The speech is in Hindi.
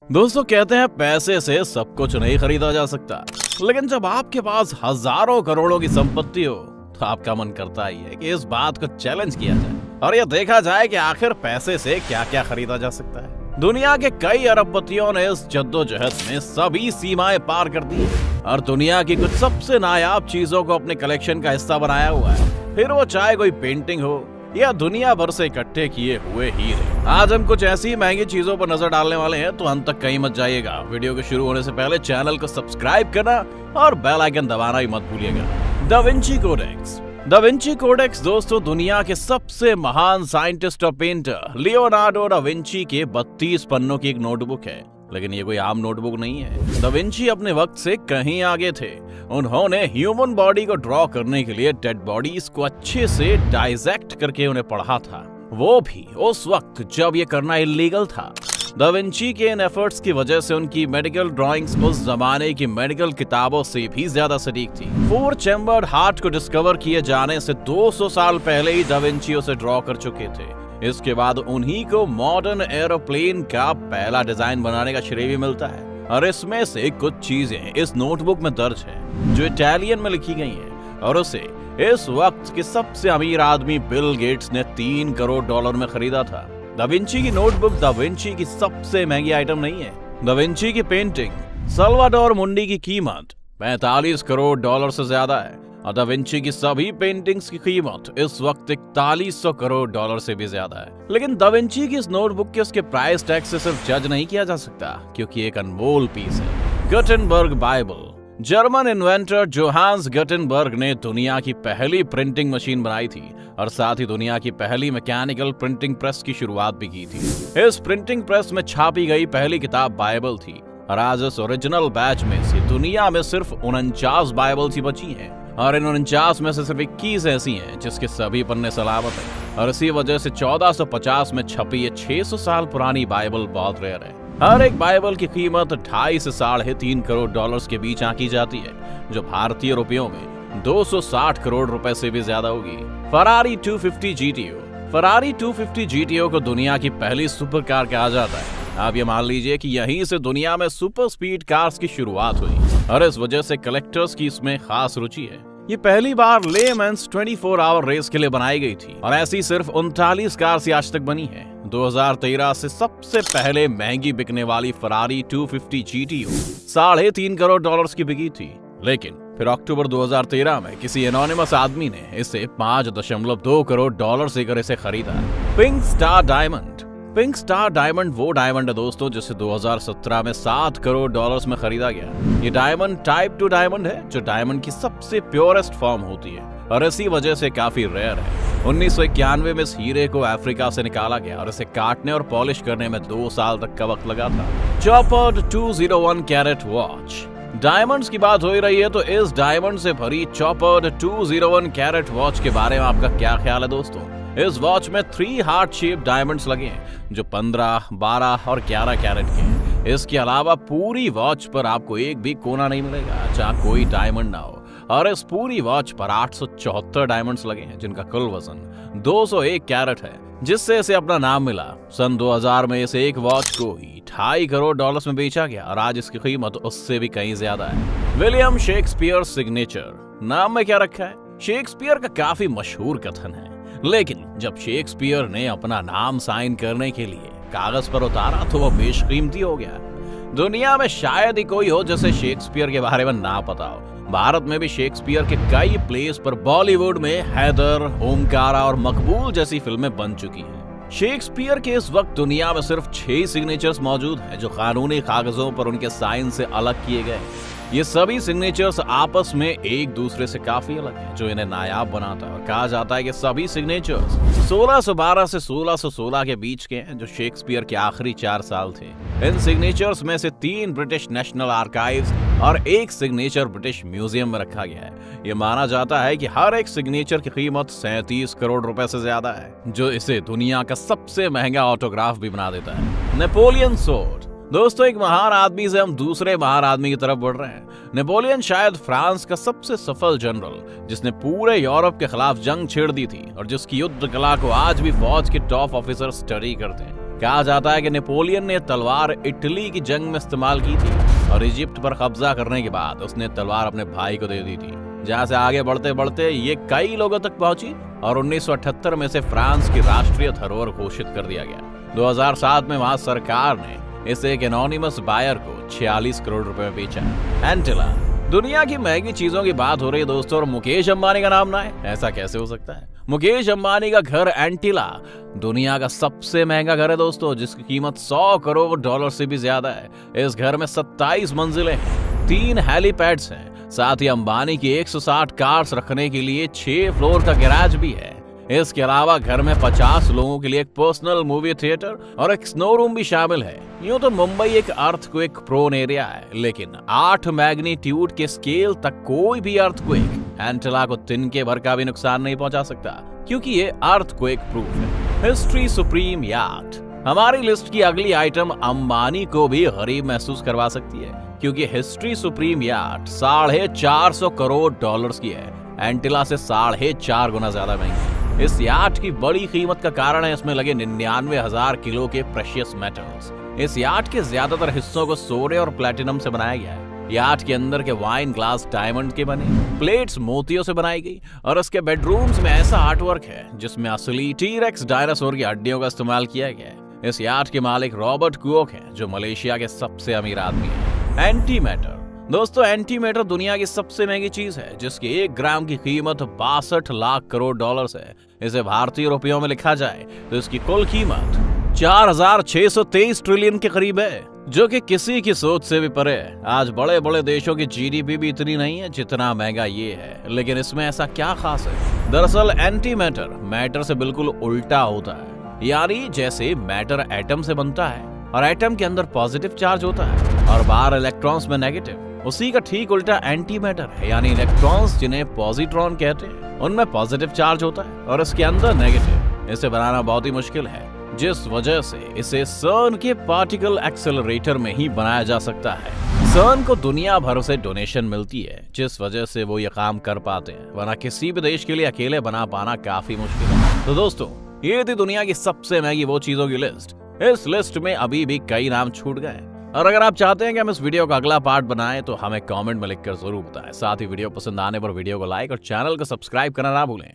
दोस्तों कहते हैं पैसे से सब कुछ नहीं खरीदा जा सकता, लेकिन जब आपके पास हजारों करोड़ों की संपत्ति हो तो आपका मन करता ही है कि इस बात को चैलेंज किया जाए और यह देखा जाए कि आखिर पैसे से क्या क्या खरीदा जा सकता है। दुनिया के कई अरबपतियों ने इस जद्दोजहद में सभी सीमाएं पार कर दी और दुनिया की कुछ सबसे नायाब चीजों को अपने कलेक्शन का हिस्सा बनाया हुआ है, फिर वो चाहे कोई पेंटिंग हो या दुनिया भर से इकट्ठे किए हुए हीरे। आज हम कुछ ऐसी महंगी चीजों पर नजर डालने वाले हैं, तो अंत तक कहीं मत जाइएगा। वीडियो के शुरू होने से पहले चैनल को सब्सक्राइब करना और बेल आइकन दबाना ही मत भूलिएगा। Da Vinci Codex. Da Vinci Codex दोस्तों दुनिया के सबसे महान साइंटिस्ट और पेंटर लियोनार्डो दा विंची के 32 पन्नों की एक नोटबुक है, लेकिन ये कोई आम नोटबुक नहीं है। दा विंची अपने वक्त से कहीं आगे थे। उन्होंने ह्यूमन बॉडी को ड्रॉ करने के लिए डेड बॉडीज को अच्छे से डाइसेक्ट करके उन्हें पढ़ा था, वो भी उस वक्त जब ये करना इलीगल था। दा विंची के इन एफर्ट्स की वजह से उनकी मेडिकल ड्राइंग्स उस जमाने की मेडिकल किताबों से भी ज्यादा सटीक थी। 4 चैम्बर्ड हार्ट को डिस्कवर किए जाने से 200 साल पहले ही दा विंची उसे ड्रॉ कर चुके थे। इसके बाद उन्हीं को मॉडर्न एरोप्लेन का पहला डिजाइन बनाने का श्रेय भी मिलता है, और इसमें से कुछ चीजें इस नोटबुक में दर्ज है जो इटालियन में लिखी गई हैं, और उसे इस वक्त के सबसे अमीर आदमी बिल गेट्स ने $3 करोड़ में खरीदा था। दा विंची की नोटबुक दा विंची की सबसे महंगी आइटम नहीं है। दा विंची की पेंटिंग साल्वाडोर मुंडी की कीमत $45 करोड़ से ज्यादा है, और दा विंची की सभी पेंटिंग्स की कीमत इस वक्त $4100 करोड़ से भी ज्यादा है। लेकिन दा विंची की इस नोटबुक के उसके प्राइस टैग से सिर्फ जज नहीं किया जा सकता, क्योंकि एक अनमोल पीस है। Gutenberg Bible. German inventor Johannes Gutenberg ने दुनिया की पहली प्रिंटिंग मशीन बनाई थी, और साथ ही दुनिया की पहली मैकेनिकल प्रिंटिंग प्रेस की शुरुआत भी की थी। इस प्रिंटिंग प्रेस में छापी गई पहली किताब बाइबल थी, और आज इस ओरिजिनल बैच में से दुनिया में सिर्फ 49 बाइबल्स ही बची हैं, और इन 49 में से सिर्फ 21 ऐसी हैं जिसके सभी पन्ने सलामत हैं, और इसी वजह से 1450 में छपी ये 600 साल पुरानी बाइबल बहुत रेयर है। हर एक बाइबल की कीमत 2.5 से $3.5 करोड़ के बीच आंकी जाती है, जो भारतीय रुपयों में 260 करोड़ रुपए से भी ज्यादा होगी। Ferrari 250 GTO। फरारी 250 GTO को दुनिया की पहली सुपर कार कहा जाता है। आप ये मान लीजिए कि यहीं से दुनिया में सुपर स्पीड कार्स की शुरुआत हुई, और इस वजह से कलेक्टर्स की इसमें खास रुचि है। ये पहली बार ले मैंस 24 आवर रेस के लिए बनाई गई थी, और ऐसी सिर्फ 39 कार्स ही आज तक बनी है। 2013 से सबसे पहले महंगी बिकने वाली फरारी 250 GTO $3.5 करोड़ की बिकी थी, लेकिन फिर अक्टूबर 2013 में किसी एनोनिमस आदमी ने इसे $5.2 करोड़ से इसे खरीदा। Pink star diamond. Pink star diamond वो डायमंड है दोस्तों जिसे 2017 में $7 करोड़ में खरीदा गया। ये डायमंड टाइप 2 डायमंड है, जो डायमंड की सबसे प्योरेस्ट फॉर्म होती है, और इसी वजह से काफी रेयर है। 1991 में इस हीरे को अफ्रीका से निकाला गया, और इसे काटने और पॉलिश करने में 2 साल तक का वक्त लगा था। चॉपर्ड 201 कैरेट वॉच। डायमंड्स की बात हो ही रही है, तो इस डायमंड से भरी चॉपर्ड 201 कैरेट वॉच के बारे में आपका क्या ख्याल है दोस्तों? इस वॉच में 3 हार्ट शेप डायमंड्स लगे हैं, जो 15, 12 और 11 कैरेट के हैं। इसके अलावा पूरी वॉच पर आपको एक भी कोना नहीं मिलेगा जहाँ कोई डायमंड ना हो, और इस पूरी वॉच पर 874 डायमंड्स लगे हैं, जिनका कुल वजन 201 कैरेट है, जिससे इसे अपना नाम मिला। सन 2000 में इस एक वॉच को ही $2.5 करोड़ में बेचा गया, और आज इसकी कीमत उससे भी कहीं ज्यादा है। William Shakespeare signature. नाम में क्या रखा है? शेक्सपियर का काफी मशहूर कथन है, लेकिन जब शेक्सपियर ने अपना नाम साइन करने के लिए कागज पर उतारा तो वो बेशकीमती हो गया। दुनिया में शायद ही कोई हो जिसे शेक्सपियर के बारे में ना पता हो। भारत में भी शेक्सपियर के कई प्लेस पर बॉलीवुड में हैदर, ओमकारा और मकबूल जैसी फिल्में बन चुकी हैं। शेक्सपियर के इस वक्त दुनिया में सिर्फ 6 सिग्नेचर्स मौजूद हैं, जो कानूनी कागजों पर उनके साइन से अलग किए गए। ये सभी सिग्नेचर्स आपस में एक दूसरे से काफी अलग हैं, जो इन्हें नायाब बनाता है, और कहा जाता है कि सभी सिग्नेचर्स 1612 से 1616 के बीच के हैं, जो शेक्सपियर के आखिरी 4 साल थे। इन सिग्नेचर्स में से 3 ब्रिटिश नेशनल आर्काइव्स और 1 सिग्नेचर ब्रिटिश म्यूजियम में रखा गया है। ये माना जाता है कि हर एक सिग्नेचर की कीमत 37 करोड़ रुपए से ज्यादा है, जो इसे दुनिया का सबसे महंगा ऑटोग्राफ भी बना देता है। Napoleon sword. दोस्तों एक महान आदमी से हम दूसरे महान आदमी की तरफ बढ़ रहे हैं। नेपोलियन शायद फ्रांस का सबसे सफल जनरल, जिसने पूरे यूरोप के खिलाफ जंग छेड़ दी थी, और जिसकी युद्ध कला को आज भी फौज के टॉप ऑफिसर स्टडी करते हैं। कहा जाता है कि नेपोलियन ने तलवार इटली की जंग में इस्तेमाल की थी और इजिप्ट पर कब्जा करने के बाद उसने तलवार अपने भाई को दे दी थी। जहां से आगे बढ़ते बढ़ते ये कई लोगों तक पहुंची और 1978 में से फ्रांस की राष्ट्रीय धरोहर घोषित कर दिया गया। 2007 में वहां सरकार ने इसे एक एनोनिमस बायर को 46 करोड़ रुपए में बेचा। एंटिला। दुनिया की महंगी चीजों की बात हो रही है दोस्तों, और मुकेश अंबानी का नाम ना है, ऐसा कैसे हो सकता है? मुकेश अंबानी का घर एंटिला दुनिया का सबसे महंगा घर है दोस्तों, जिसकी कीमत 100 करोड़ डॉलर से भी ज्यादा है। इस घर में 27 मंजिलें हैं, 3 हेलीपैड्स हैं, साथ ही अंबानी की 160 कार्स रखने के लिए 6 फ्लोर का गैराज भी है। इसके अलावा घर में 50 लोगों के लिए एक पर्सनल मूवी थिएटर और एक स्नो रूम भी शामिल है। यूं तो मुंबई एक अर्थक्वेक प्रोन एरिया है, लेकिन 8 मैग्नीट्यूड के स्केल तक कोई भी अर्थक्वेक एंटिला को तिनके भर का भी नुकसान नहीं पहुंचा सकता, क्योंकि ये अर्थक्वेक प्रूफ है। History Supreme yacht. हमारी लिस्ट की अगली आइटम अंबानी को भी गरीब महसूस करवा सकती है, क्योंकि History Supreme yacht 450 crore dollars की है। एंटिला से 4.5 गुना ज्यादा महंगी। इस याट की बड़ी कीमत का कारण है इसमें लगे 99,000 किलो के प्रेशियस मेटल्स। इस याट के ज्यादातर हिस्सों को सोने और प्लेटिनम से बनाया गया है। याट के अंदर के वाइन ग्लास डायमंड के बने, प्लेट्स मोतियों से बनाई गई और इसके बेडरूम्स में ऐसा आर्टवर्क है जिसमें असली टी-रेक्स डायनासोर की हड्डियों का इस्तेमाल किया गया है। इस याट के मालिक रॉबर्ट कुओक हैं, जो मलेशिया के सबसे अमीर आदमी हैं। Anti matter. दोस्तों, एंटी मैटर दुनिया की सबसे महंगी चीज है, जिसकी 1 ग्राम की कीमत 62 लाख करोड़ डॉलर्स है। इसे भारतीय रुपयों में लिखा जाए तो इसकी कुल कीमत 4,623 ट्रिलियन के करीब है, जो कि किसी की सोच से भी परे है। आज बड़े बड़े देशों की जीडीपी भी इतनी नहीं है जितना महंगा ये है, लेकिन इसमें ऐसा क्या खास है? दरअसल एंटी मैटर मैटर से बिल्कुल उल्टा होता है, यानी जैसे मैटर एटम से बनता है और एटम के अंदर पॉजिटिव चार्ज होता है और बाहर इलेक्ट्रॉन्स में नेगेटिव, उसी का ठीक उल्टा एंटी मैटर है, यानी इलेक्ट्रॉन्स जिन्हें पॉजिट्रॉन कहते हैं उनमें पॉजिटिव चार्ज होता है और इसके अंदर नेगेटिव। इसे बनाना बहुत ही मुश्किल है, जिस वजह से इसे सर्न के पार्टिकल एक्सेलरेटर में ही बनाया जा सकता है। सर्न को दुनिया भर से डोनेशन मिलती है, जिस वजह से वो ये काम कर पाते हैं, वरना किसी भी देश के लिए अकेले बना पाना काफी मुश्किल है। तो दोस्तों, ये थी दुनिया की सबसे महंगी वो चीजों की लिस्ट। इस लिस्ट में अभी भी कई नाम छूट गए, और अगर आप चाहते हैं कि हम इस वीडियो का अगला पार्ट बनाएं तो हमें कमेंट में लिखकर जरूर बताएं। साथ ही वीडियो पसंद आने पर वीडियो को लाइक और चैनल को सब्सक्राइब करना ना भूलें।